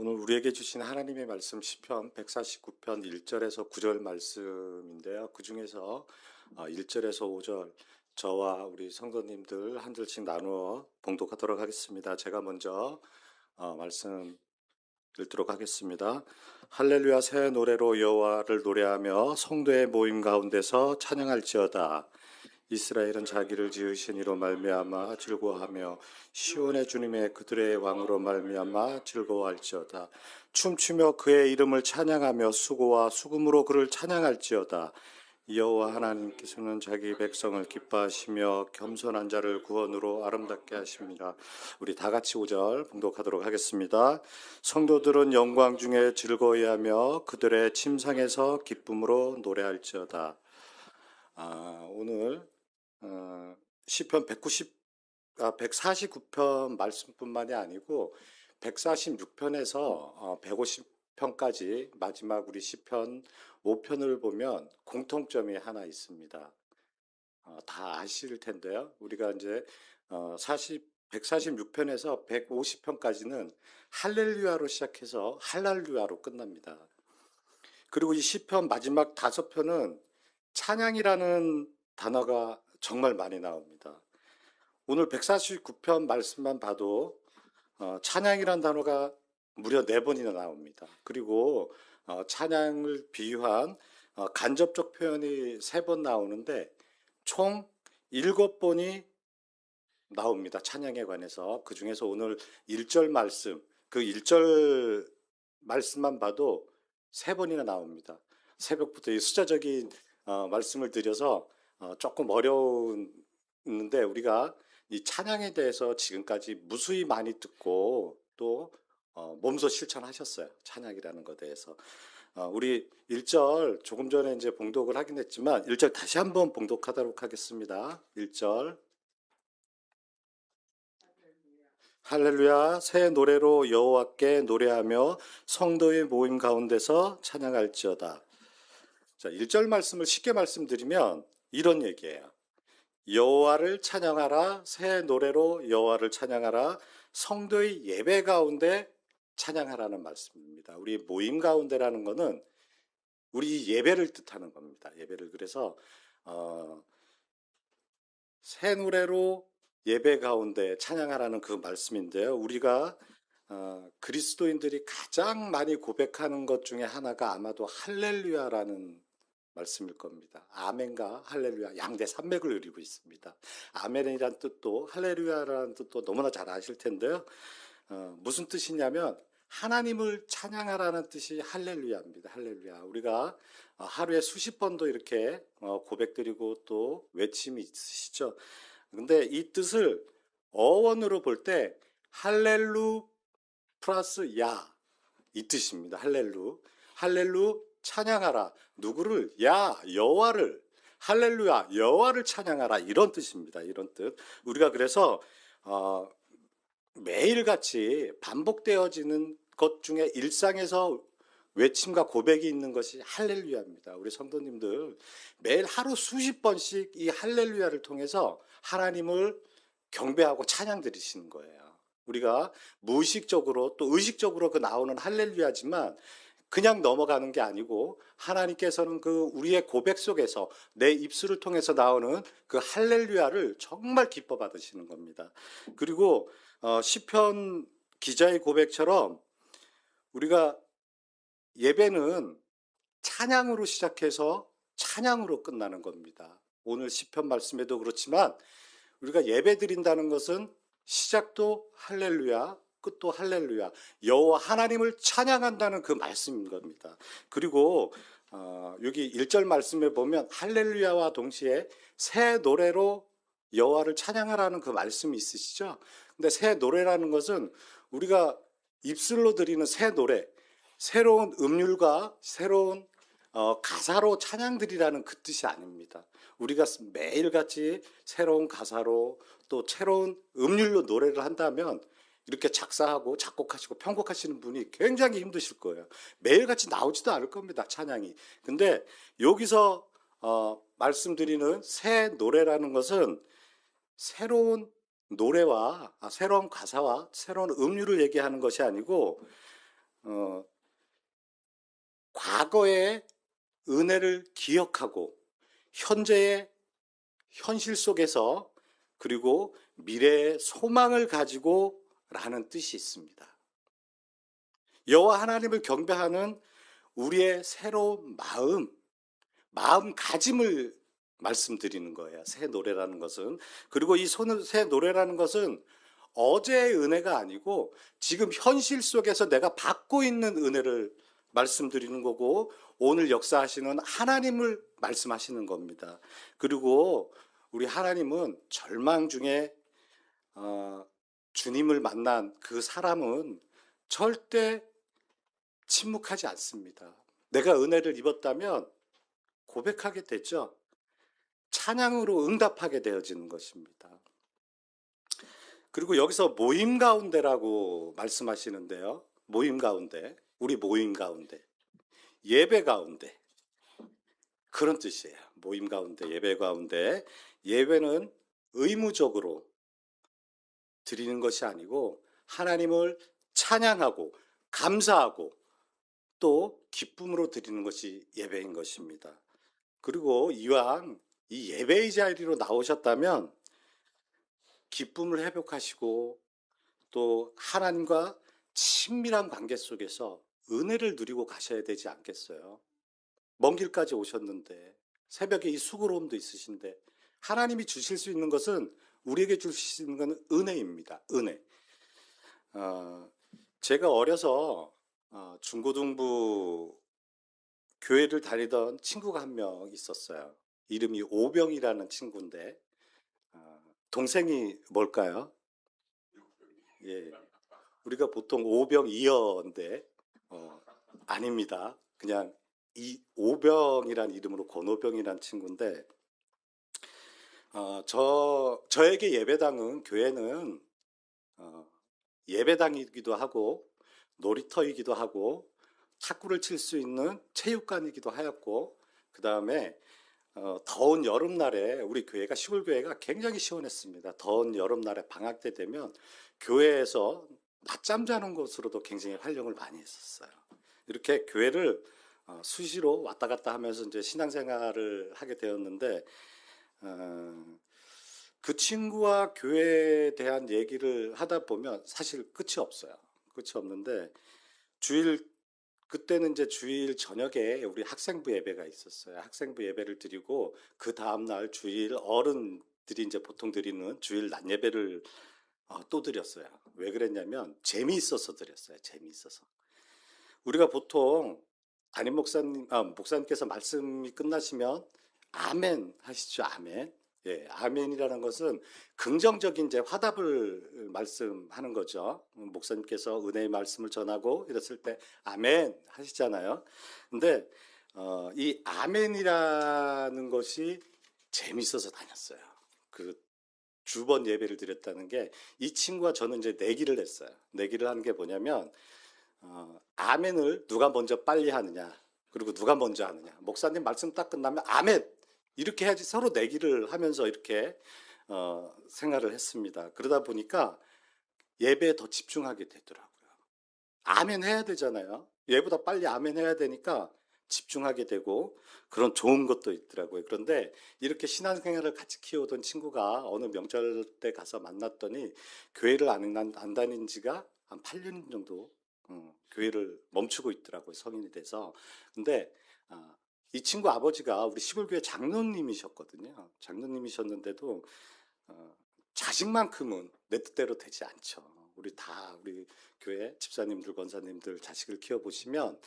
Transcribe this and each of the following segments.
오늘 우리에게 주신 하나님의 말씀 시편 149편 1절에서 9절 말씀인데요. 그 중에서 1절에서 5절 저와 우리 성도님들 한 절씩 나누어 봉독하도록 하겠습니다. 제가 먼저 말씀 읽도록 하겠습니다. 할렐루야, 새 노래로 여호와를 노래하며 성도의 모임 가운데서 찬양할지어다. 이스라엘은 자기를 지으신 이로 말미암아 즐거워하며 시온의 주님의 그들의 왕으로 말미암아 즐거워할지어다. 춤추며 그의 이름을 찬양하며 수고와 수금으로 그를 찬양할지어다. 여호와 하나님께서는 자기 백성을 기뻐하시며 겸손한 자를 구원으로 아름답게 하십니다. 우리 다 같이 5절 봉독하도록 하겠습니다. 성도들은 영광 중에 즐거워하며 그들의 침상에서 기쁨으로 노래할지어다. 오늘 시편 149편 말씀뿐만이 아니고 146편에서 150편까지 마지막 우리 시편 5편을 보면 공통점이 하나 있습니다. 다 아실 텐데요. 우리가 이제 146편에서 150편까지는 할렐루야로 시작해서 할랄루야로 끝납니다. 그리고 이 시편 마지막 5편은 찬양이라는 단어가 정말 많이 나옵니다. 오늘 149편 말씀만 봐도 찬양이라는 단어가 무려 4번이나 나옵니다. 그리고 찬양을 비유한 간접적 표현이 3번 나오는데 총 7번이 나옵니다. 찬양에 관해서. 그 중에서 오늘 1절 말씀, 그 1절 말씀만 봐도 3번이나 나옵니다. 새벽부터 이 숫자적인 말씀을 드려서 조금 어려운데 우리가 이 찬양에 대해서 지금까지 무수히 많이 듣고 또 몸소 실천하셨어요. 찬양이라는 것에 대해서. 우리 1절 조금 전에 이제 봉독을 하긴 했지만 1절 다시 한번 봉독하도록 하겠습니다. 1절. 할렐루야, 새 노래로 여호와께 노래하며 성도의 모임 가운데서 찬양할지어다. 자, 1절 말씀을 쉽게 말씀드리면 이런 얘기예요. 여호와를 찬양하라, 새 노래로 여호와를 찬양하라, 성도의 예배 가운데 찬양하라는 말씀입니다. 우리 모임 가운데라는 것은 우리 예배를 뜻하는 겁니다. 예배를. 그래서 새 노래로 예배 가운데 찬양하라는 그 말씀인데요. 우리가 그리스도인들이 가장 많이 고백하는 것 중에 하나가 아마도 할렐루야라는 말씀일 겁니다. 아멘과 할렐루야 양대 산맥을 이루고 있습니다. 아멘이란 뜻도 할렐루야라는 뜻도 너무나 잘 아실 텐데요. 무슨 뜻이냐면 하나님을 찬양하라는 뜻이 할렐루야입니다. 할렐루야. 우리가 하루에 수십 번도 이렇게 고백드리고 또 외침이 있으시죠. 근데 이 뜻을 어원으로 볼 때 할렐루 플러스 야, 이 뜻입니다. 할렐루 찬양하라. 누구를? 여호와를. 할렐루야, 여호와를 찬양하라. 이런 뜻입니다. 이런 뜻. 우리가 그래서 매일같이 반복되어지는 것 중에 일상에서 외침과 고백이 있는 것이 할렐루야입니다. 우리 성도님들 매일 하루 수십 번씩 이 할렐루야를 통해서 하나님을 경배하고 찬양 드리시는 거예요. 우리가 무의식적으로 또 의식적으로 그 나오는 할렐루야지만 그냥 넘어가는 게 아니고 하나님께서는 그 우리의 고백 속에서 내 입술을 통해서 나오는 그 할렐루야를 정말 기뻐 받으시는 겁니다. 그리고 시편 기자의 고백처럼 우리가 예배는 찬양으로 시작해서 찬양으로 끝나는 겁니다. 오늘 시편 말씀에도 그렇지만 우리가 예배 드린다는 것은 시작도 할렐루야, 끝도 할렐루야, 여호와 하나님을 찬양한다는 그 말씀인 겁니다. 그리고 여기 1절 말씀에 보면 할렐루야와 동시에 새 노래로 여호와를 찬양하라는 그 말씀이 있으시죠. 근데 새 노래라는 것은 우리가 입술로 드리는 새 노래, 새로운 음률과 새로운 가사로 찬양드리라는 그 뜻이 아닙니다. 우리가 매일같이 새로운 가사로 또 새로운 음률로 노래를 한다면 이렇게 작사하고 작곡하시고 편곡하시는 분이 굉장히 힘드실 거예요. 매일같이 나오지도 않을 겁니다. 찬양이. 근데 여기서 말씀드리는 새 노래라는 것은 새로운 노래와 새로운 가사와 새로운 음률을 얘기하는 것이 아니고 어, 과거의 은혜를 기억하고 현재의 현실 속에서 그리고 미래의 소망을 가지고 라는 뜻이 있습니다. 여호와 하나님을 경배하는 우리의 새로운 마음가짐을 말씀드리는 거예요. 새 노래라는 것은. 그리고 이 새 노래라는 것은 어제의 은혜가 아니고 지금 현실 속에서 내가 받고 있는 은혜를 말씀드리는 거고 오늘 역사하시는 하나님을 말씀하시는 겁니다. 그리고 우리 하나님은 절망 중에 주님을 만난 그 사람은 절대 침묵하지 않습니다. 내가 은혜를 입었다면 고백하게 되죠. 찬양으로 응답하게 되어지는 것입니다. 그리고 여기서 모임 가운데라고 말씀하시는데요. 모임 가운데, 우리 모임 가운데, 예배 가운데 그런 뜻이에요. 모임 가운데, 예배 가운데. 예배는 의무적으로 드리는 것이 아니고 하나님을 찬양하고 감사하고 또 기쁨으로 드리는 것이 예배인 것입니다. 그리고 이왕 이 예배의 자리로 나오셨다면 기쁨을 회복하시고 또 하나님과 친밀한 관계 속에서 은혜를 누리고 가셔야 되지 않겠어요? 먼 길까지 오셨는데 새벽에 이 수고로움도 있으신데 하나님이 주실 수 있는 것은 우리에게 주실 수 있는 것은 은혜입니다. 은혜. 제가 어려서 중고등부 교회를 다니던 친구가 한 명 있었어요. 이름이 오병이라는 친구인데 동생이 뭘까요? 예, 우리가 보통 오병이어인데 아닙니다. 그냥 이 오병이란 이름으로 권오병이란 친구인데 저에게 예배당은 교회는 예배당이기도 하고 놀이터이기도 하고 탁구를 칠 수 있는 체육관이기도 하였고 그 다음에 더운 여름날에 우리 교회가 시골 교회가 굉장히 시원했습니다. 더운 여름날에 방학 때 되면 교회에서 낮잠 자는 곳으로도 굉장히 활용을 많이 했었어요. 이렇게 교회를 수시로 왔다 갔다 하면서 이제 신앙생활을 하게 되었는데 그 친구와 교회에 대한 얘기를 하다 보면 사실 끝이 없어요. 끝이 없는데 그때는 이제 주일 저녁에 우리 학생부 예배가 있었어요. 학생부 예배를 드리고 그 다음날 주일 어른들이 이제 보통 드리는 주일 낮 예배를 또 드렸어요. 왜 그랬냐면 재미있어서 드렸어요. 재미있어서. 우리가 보통 담임 목사님께서 말씀이 끝나시면 아멘 하시죠. 아멘. 예, 아멘이라는 것은 긍정적인 이제 화답을 말씀하는 거죠. 목사님께서 은혜의 말씀을 전하고 이랬을 때 아멘 하시잖아요. 근데 이 아멘이라는 것이 재밌어서 다녔어요. 그 주번 예배를 드렸다는 게 이 친구와 저는 이제 내기를 했어요. 내기를 하는 게 뭐냐면 아멘을 누가 먼저 빨리 하느냐 그리고 누가 먼저 하느냐. 목사님 말씀 딱 끝나면 아멘 이렇게 해야지 서로 내기를 하면서 이렇게 생활을 했습니다. 그러다 보니까 예배에 더 집중하게 되더라고요. 아멘 해야 되잖아요. 얘보다 빨리 아멘 해야 되니까 집중하게 되고 그런 좋은 것도 있더라고요. 그런데 이렇게 신앙생활을 같이 키우던 친구가 어느 명절 때 가서 만났더니 교회를 안 다닌 지가 한 8년 정도 교회를 멈추고 있더라고요. 성인이 돼서. 근데 이 친구 아버지가 우리 시골교회 장로님이셨거든요. 장로님이셨는데도 자식만큼은 내 뜻대로 되지 않죠. 우리 교회 집사님들, 권사님들 자식을 키워보시면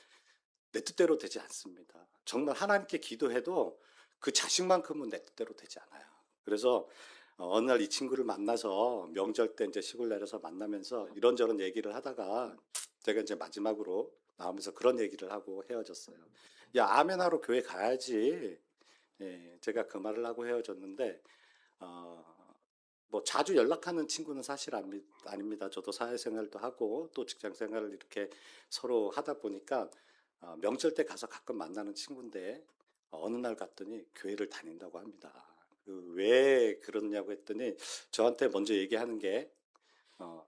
내 뜻대로 되지 않습니다. 정말 하나님께 기도해도 그 자식만큼은 내 뜻대로 되지 않아요. 그래서 어느 날 이 친구를 만나서 명절 때 이제 시골 내려서 만나면서 이런저런 얘기를 하다가 제가 이제 마지막으로 나오면서 그런 얘기를 하고 헤어졌어요. 야, 아멘 하러 교회 가야지. 예, 제가 그 말을 하고 헤어졌는데 뭐 자주 연락하는 친구는 사실 아닙니다. 저도 사회생활도 하고 또 직장생활을 이렇게 서로 하다 보니까 명절 때 가서 가끔 만나는 친구인데 어느 날 갔더니 교회를 다닌다고 합니다. 왜 그러냐고 했더니 저한테 먼저 얘기하는 게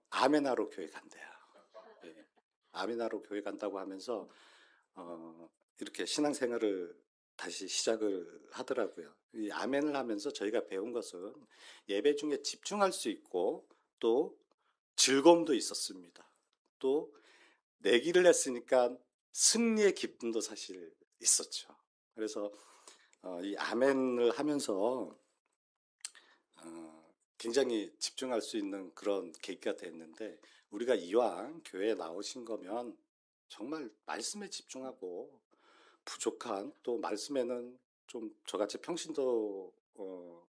아멘하러 교회 간대요. 예, 아미나로 교회 간다고 하면서 이렇게 신앙생활을 다시 시작을 하더라고요. 이 아멘을 하면서 저희가 배운 것은 예배 중에 집중할 수 있고 또 즐거움도 있었습니다. 또 내기를 했으니까 승리의 기쁨도 사실 있었죠. 그래서 이 아멘을 하면서 굉장히 집중할 수 있는 그런 계기가 됐는데, 우리가 이왕 교회에 나오신 거면 정말 말씀에 집중하고 부족한, 또 말씀에는 좀 저같이 평신도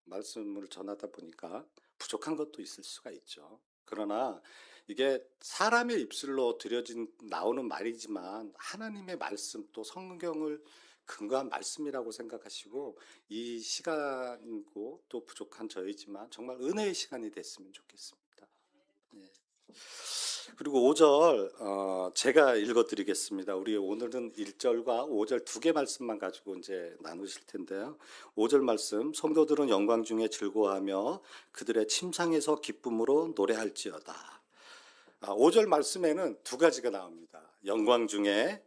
말씀을 전하다 보니까 부족한 것도 있을 수가 있죠. 그러나 이게 사람의 입술로 들여진 나오는 말이지만 하나님의 말씀, 또 성경을 근거한 말씀이라고 생각하시고, 이 시간이고 또 부족한 저희지만 정말 은혜의 시간이 됐으면 좋겠습니다. 예. 그리고 5절 제가 읽어드리겠습니다. 우리 오늘은 1절과 5절 두 개 말씀만 가지고 이제 나누실 텐데요. 5절 말씀, 성도들은 영광 중에 즐거워하며 그들의 침상에서 기쁨으로 노래할지어다. 5절 말씀에는 두 가지가 나옵니다. 영광 중에,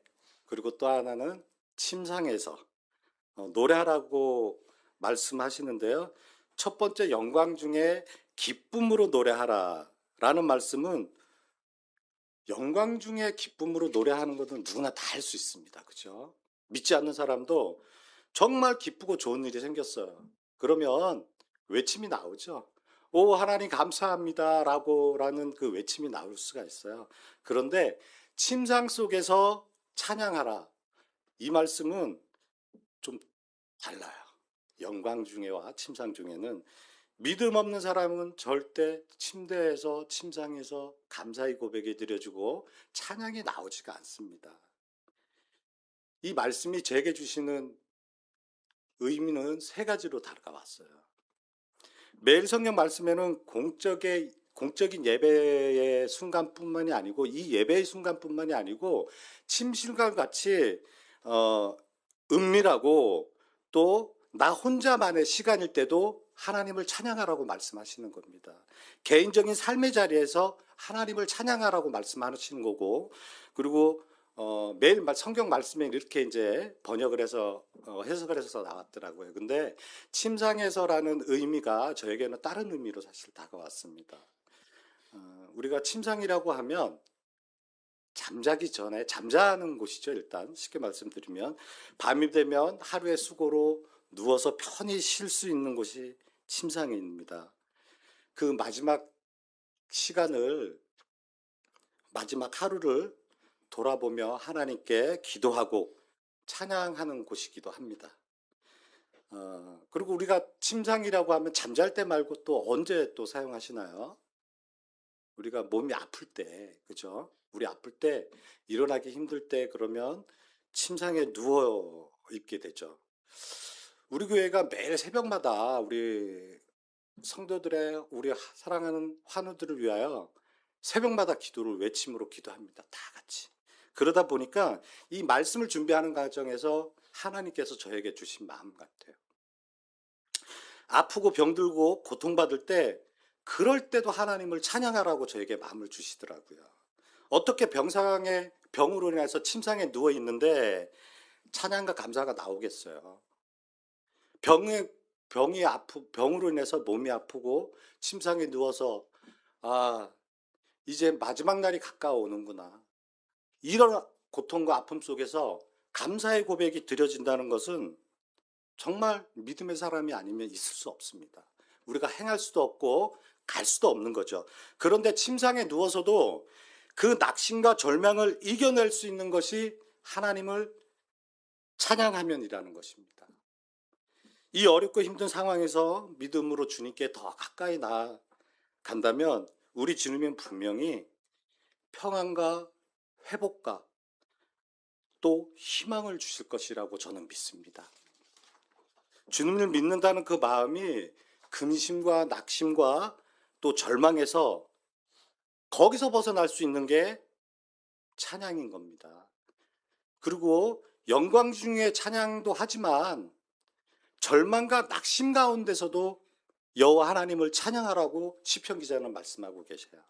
그리고 또 하나는 침상에서 노래하라고 말씀하시는데요. 첫 번째 영광 중에 기쁨으로 노래하라 라는 말씀은, 영광 중에 기쁨으로 노래하는 것은 누구나 다 할 수 있습니다. 그죠? 믿지 않는 사람도 정말 기쁘고 좋은 일이 생겼어요. 그러면 외침이 나오죠. 오, 하나님 감사합니다 라는 그 외침이 나올 수가 있어요. 그런데 침상 속에서 찬양하라, 이 말씀은 좀 달라요. 영광 중에와 침상 중에는, 믿음 없는 사람은 절대 침대에서, 침상에서 감사의 고백이 드려지고 찬양이 나오지가 않습니다. 이 말씀이 제게 주시는 의미는 세 가지로 다가왔어요. 매일 성경 말씀에는 공적인 예배의 순간뿐만이 아니고, 이 예배의 순간뿐만이 아니고 침실과 같이 은밀하고 또 나 혼자만의 시간일 때도 하나님을 찬양하라고 말씀하시는 겁니다. 개인적인 삶의 자리에서 하나님을 찬양하라고 말씀하시는 거고, 그리고 매일 성경 말씀에 이렇게 이제 번역을 해서 해석을 해서 나왔더라고요. 근데 침상에서라는 의미가 저에게는 다른 의미로 사실 다가왔습니다. 우리가 침상이라고 하면 잠자기 전에 잠자는 곳이죠. 일단 쉽게 말씀드리면 밤이 되면 하루의 수고로 누워서 편히 쉴 수 있는 곳이 침상입니다. 그 마지막 시간을, 마지막 하루를 돌아보며 하나님께 기도하고 찬양하는 곳이기도 합니다. 그리고 우리가 침상이라고 하면 잠잘 때 말고 또 언제 또 사용하시나요? 우리가 몸이 아플 때, 그죠? 우리 아플 때, 일어나기 힘들 때, 그러면 침상에 누워 있게 되죠. 우리 교회가 매일 새벽마다 우리 성도들의, 우리 사랑하는 환우들을 위하여 새벽마다 기도를 외침으로 기도합니다. 다 같이. 그러다 보니까 이 말씀을 준비하는 과정에서 하나님께서 저에게 주신 마음 같아요. 아프고 병들고 고통받을 때, 그럴 때도 하나님을 찬양하라고 저에게 마음을 주시더라고요. 어떻게 병으로 인해서 침상에 누워 있는데 찬양과 감사가 나오겠어요? 병으로 인해서 몸이 아프고 침상에 누워서, 이제 마지막 날이 가까워오는구나, 이런 고통과 아픔 속에서 감사의 고백이 드려진다는 것은 정말 믿음의 사람이 아니면 있을 수 없습니다. 우리가 행할 수도 없고 갈 수도 없는 거죠. 그런데 침상에 누워서도 그 낙심과 절망을 이겨낼 수 있는 것이 하나님을 찬양하면이라는 것입니다. 이 어렵고 힘든 상황에서 믿음으로 주님께 더 가까이 나아간다면 우리 주님은 분명히 평안과 회복과 또 희망을 주실 것이라고 저는 믿습니다. 주님을 믿는다는 그 마음이 근심과 낙심과 또 절망에서, 거기서 벗어날 수 있는 게 찬양인 겁니다. 그리고 영광 중에 찬양도 하지만 절망과 낙심 가운데서도 여호와 하나님을 찬양하라고 시편 기자는 말씀하고 계셔요.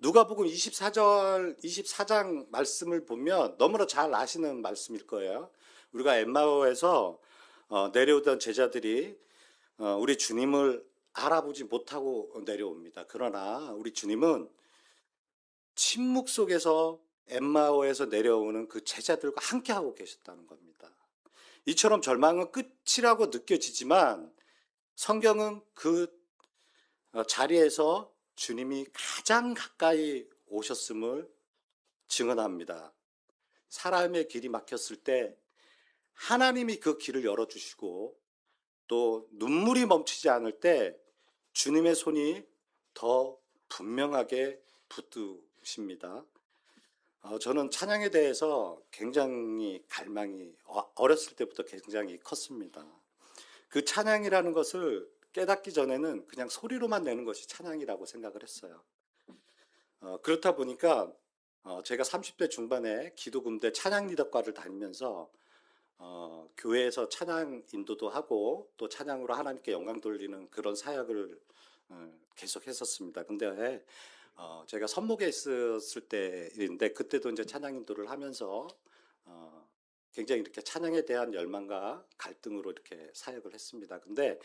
누가복음 24장 말씀을 보면 너무나 잘 아시는 말씀일 거예요. 우리가 엠마오에서 내려오던 제자들이 우리 주님을 알아보지 못하고 내려옵니다. 그러나 우리 주님은 침묵 속에서 엠마오에서 내려오는 그 제자들과 함께하고 계셨다는 겁니다. 이처럼 절망은 끝이라고 느껴지지만 성경은 그 자리에서 주님이 가장 가까이 오셨음을 증언합니다. 사람의 길이 막혔을 때 하나님이 그 길을 열어주시고 또 눈물이 멈추지 않을 때 주님의 손이 더 분명하게 붙드십니다. 저는 찬양에 대해서 굉장히 갈망이 어렸을 때부터 굉장히 컸습니다. 그 찬양이라는 것을 깨닫기 전에는 그냥 소리로만 내는 것이 찬양이라고 생각을 했어요. 그렇다 보니까 제가 30대 중반에 기도금대 찬양리더과를 다니면서 교회에서 찬양 인도도 하고 또 찬양으로 하나님께 영광 돌리는 그런 사역을 계속 했었습니다. 근데 제가 선목에 있었을 때인데 그때도 이제 찬양 인도를 하면서 굉장히 이렇게 찬양에 대한 열망과 갈등으로 이렇게 사역을 했습니다. 근데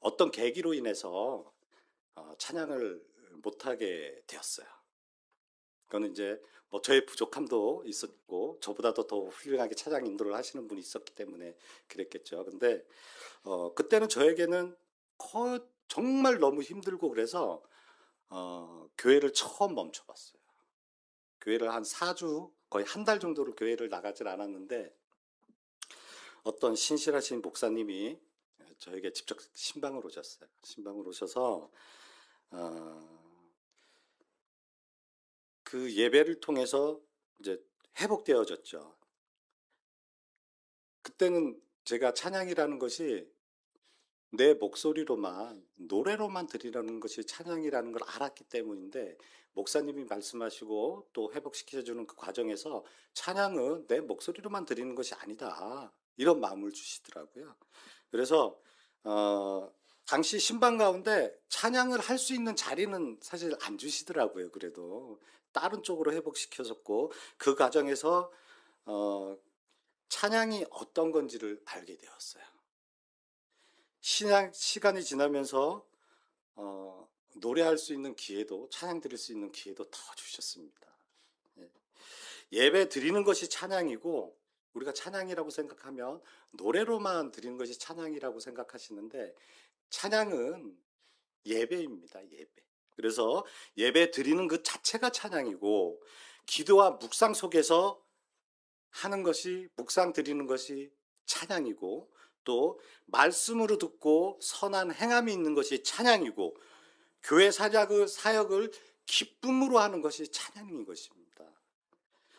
어떤 계기로 인해서 찬양을 못하게 되었어요. 그거는 이제 뭐 저의 부족함도 있었고 저보다도 더 훌륭하게 찬양 인도를 하시는 분이 있었기 때문에 그랬겠죠. 근데 그때는 저에게는 정말 너무 힘들고 그래서 교회를 처음 멈춰봤어요. 교회를 한 4주 거의 한 달 정도를 교회를 나가질 않았는데 어떤 신실하신 목사님이 저에게 직접 신방을 오셨어요. 신방을 오셔서 그 예배를 통해서 이제 회복되어졌죠. 그때는 제가 찬양이라는 것이 내 목소리로만 노래로만 드리라는 것이 찬양이라는 걸 알았기 때문인데 목사님이 말씀하시고 또 회복시켜주는 그 과정에서 찬양은 내 목소리로만 드리는 것이 아니다 이런 마음을 주시더라고요. 그래서 당시 신방 가운데 찬양을 할 수 있는 자리는 사실 안 주시더라고요. 그래도 다른 쪽으로 회복시켜줬고 그 과정에서 찬양이 어떤 건지를 알게 되었어요. 시간이 지나면서 노래할 수 있는 기회도 찬양 드릴 수 있는 기회도 더 주셨습니다. 예배 드리는 것이 찬양이고 우리가 찬양이라고 생각하면 노래로만 드리는 것이 찬양이라고 생각하시는데 찬양은 예배입니다. 예배. 그래서 예배 드리는 그 자체가 찬양이고 기도와 묵상 속에서 하는 것이 묵상 드리는 것이 찬양이고 또 말씀으로 듣고 선한 행함이 있는 것이 찬양이고 교회 사역을 기쁨으로 하는 것이 찬양인 것입니다.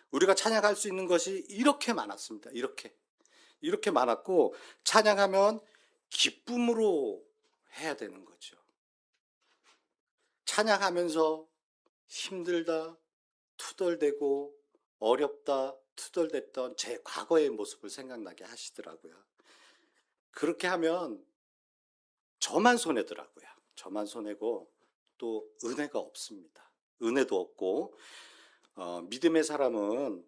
우리가 찬양할 수 있는 것이 이렇게 많았습니다. 이렇게 많았고 찬양하면 기쁨으로 해야 되는 거죠. 찬양하면서 힘들다, 투덜대고 어렵다, 투덜댔던 제 과거의 모습을 생각나게 하시더라고요. 그렇게 하면 저만 손해더라고요. 저만 손해고 또 은혜가 없습니다. 은혜도 없고 믿음의 사람은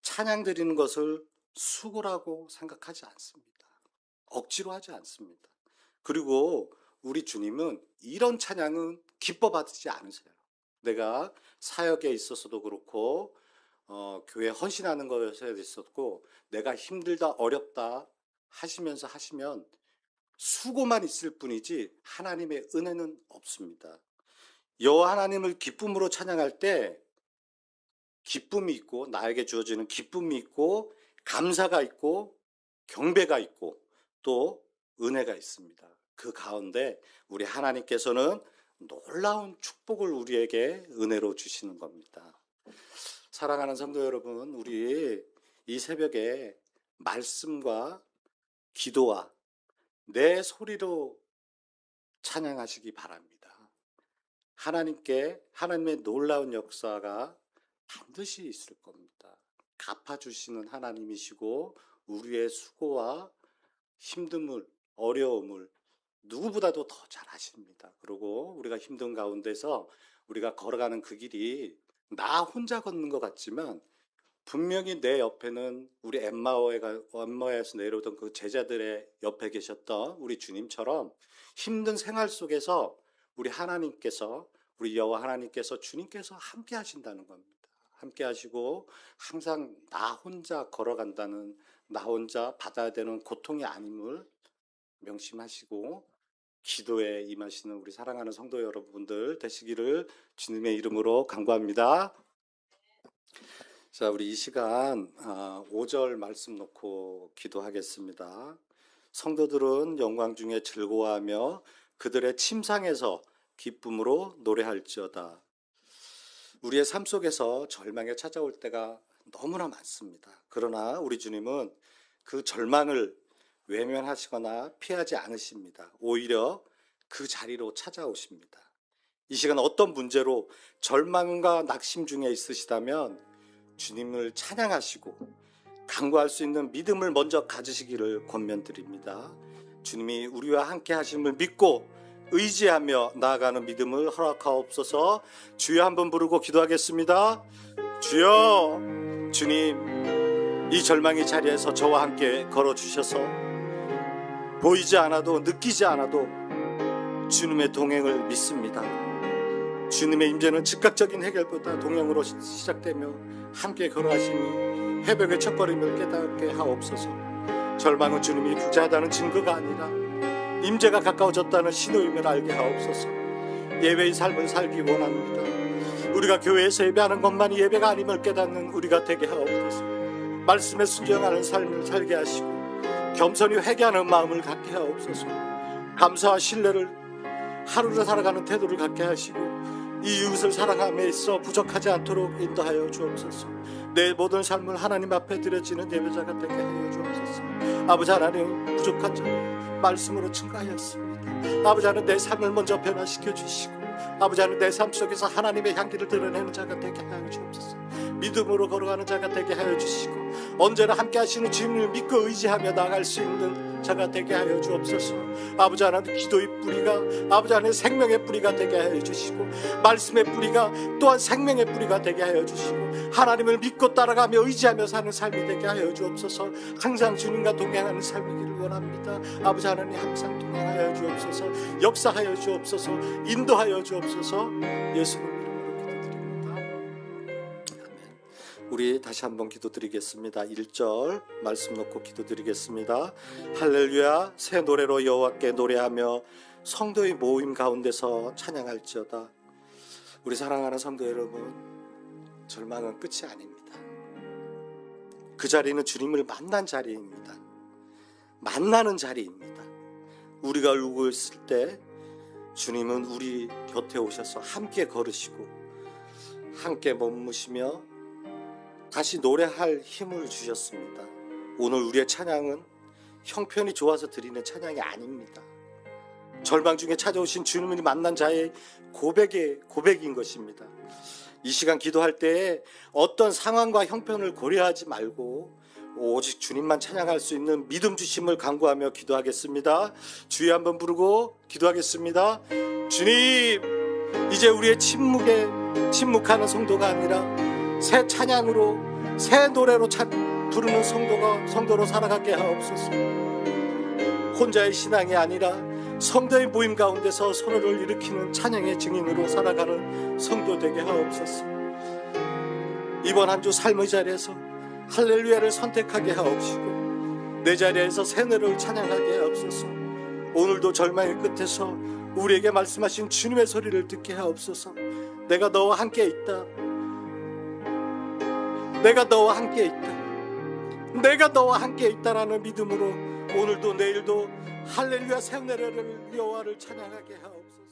찬양 드리는 것을 수고라고 생각하지 않습니다. 억지로 하지 않습니다. 그리고 우리 주님은 이런 찬양은 기뻐 받지 않으세요. 내가 사역에 있어서도 그렇고 교회 헌신하는 것에 있었고 내가 힘들다 어렵다 하시면 수고만 있을 뿐이지 하나님의 은혜는 없습니다. 여호와 하나님을 기쁨으로 찬양할 때 기쁨이 있고 나에게 주어지는 기쁨이 있고 감사가 있고 경배가 있고 또 은혜가 있습니다. 그 가운데 우리 하나님께서는 놀라운 축복을 우리에게 은혜로 주시는 겁니다. 사랑하는 성도 여러분, 우리 이 새벽에 말씀과 기도와 내 소리로 찬양하시기 바랍니다. 하나님의 놀라운 역사가 반드시 있을 겁니다. 갚아주시는 하나님이시고 우리의 수고와 힘듦을 어려움을 누구보다도 더 잘 아십니다. 그리고 우리가 힘든 가운데서 우리가 걸어가는 그 길이 나 혼자 걷는 것 같지만 분명히 내 옆에는 우리 엠마오에서 내려오던 그 제자들의 옆에 계셨던 우리 주님처럼 힘든 생활 속에서 우리 하나님께서, 우리 여호와 하나님께서, 주님께서 함께 하신다는 겁니다. 함께 하시고 항상 나 혼자 걸어간다는, 나 혼자 받아야 되는 고통이 아님을 명심하시고 기도에 임하시는 우리 사랑하는 성도 여러분들 되시기를 주님의 이름으로 간구합니다. 자, 우리 이 시간 5절 말씀 놓고 기도하겠습니다. 성도들은 영광 중에 즐거워하며 그들의 침상에서 기쁨으로 노래할지어다. 우리의 삶 속에서 절망이 찾아올 때가 너무나 많습니다. 그러나 우리 주님은 그 절망을 외면하시거나 피하지 않으십니다. 오히려 그 자리로 찾아오십니다. 이 시간 어떤 문제로 절망과 낙심 중에 있으시다면 주님을 찬양하시고 간구할 수 있는 믿음을 먼저 가지시기를 권면드립니다. 주님이 우리와 함께 하심을 믿고 의지하며 나아가는 믿음을 허락하옵소서. 주여 한번 부르고 기도하겠습니다. 주여, 주님, 이 절망의 자리에서 저와 함께 걸어주셔서 보이지 않아도 느끼지 않아도 주님의 동행을 믿습니다. 주님의 임재는 즉각적인 해결보다 동행으로 시작되며 함께 걸어가시니 해벽의 첫걸음을 깨닫게 하옵소서. 절망은 주님이 부재하다는 증거가 아니라 임재가 가까워졌다는 신호임을 알게 하옵소서. 예배의 삶을 살기 원합니다. 우리가 교회에서 예배하는 것만이 예배가 아님을 깨닫는 우리가 되게 하옵소서. 말씀에 순종하는 삶을 살게 하시고 겸손히 회개하는 마음을 갖게 하옵소서. 감사와 신뢰를 하루를 살아가는 태도를 갖게 하시고 이웃을 사랑함에 있어 부족하지 않도록 인도하여 주옵소서. 내 모든 삶을 하나님 앞에 드려지는 예배자가 되게 하여 주옵소서. 아버지 하나님, 부족한 점을 말씀으로 증가하였습니다. 아버지 하나님, 내 삶을 먼저 변화시켜 주시고 아버지 하나님, 내 삶 속에서 하나님의 향기를 드러내는 자가 되게 하여 주옵소서. 믿음으로 걸어가는 자가 되게 하여 주시고 언제나 함께 하시는 주님을 믿고 의지하며 나아갈 수 있는 자가 되게 하여 주옵소서. 아버지 하나님, 기도의 뿌리가 아버지 하나님 생명의 뿌리가 되게 하여 주시고 말씀의 뿌리가 또한 생명의 뿌리가 되게 하여 주시고 하나님을 믿고 따라가며 의지하며 사는 삶이 되게 하여 주옵소서. 항상 주님과 동행하는 삶이기를 원합니다. 아버지 하나님, 항상 동행하여 주옵소서. 역사하여 주옵소서. 인도하여 주옵소서. 예수님 우리 다시 한번 기도드리겠습니다. 1절 말씀 놓고 기도드리겠습니다. 할렐루야, 새 노래로 여호와께 노래하며 성도의 모임 가운데서 찬양할지어다. 우리 사랑하는 성도 여러분, 절망은 끝이 아닙니다. 그 자리는 주님을 만난 자리입니다. 만나는 자리입니다. 우리가 울고 있을 때 주님은 우리 곁에 오셔서 함께 걸으시고 함께 머무시며 다시 노래할 힘을 주셨습니다. 오늘 우리의 찬양은 형편이 좋아서 드리는 찬양이 아닙니다. 절망 중에 찾아오신 주님을 만난 자의 고백인 것입니다. 이 시간 기도할 때에 어떤 상황과 형편을 고려하지 말고 오직 주님만 찬양할 수 있는 믿음 주심을 간구하며 기도하겠습니다. 주여 한번 부르고 기도하겠습니다. 주님, 이제 우리의 침묵하는 성도가 아니라 새 찬양으로 새 노래로 부르는 성도로 살아가게 하옵소서. 혼자의 신앙이 아니라 성도의 모임 가운데서 서로를 일으키는 찬양의 증인으로 살아가는 성도 되게 하옵소서. 이번 한 주 삶의 자리에서 할렐루야를 선택하게 하옵시고 내 자리에서 새 노래를 찬양하게 하옵소서. 오늘도 절망의 끝에서 우리에게 말씀하신 주님의 소리를 듣게 하옵소서. 내가 너와 함께 있다. 내가 너와 함께 있다. 내가 너와 함께 있다라는 믿음으로 오늘도 내일도 할렐루야 새 노래를 여호와를 찬양하게 하옵소서.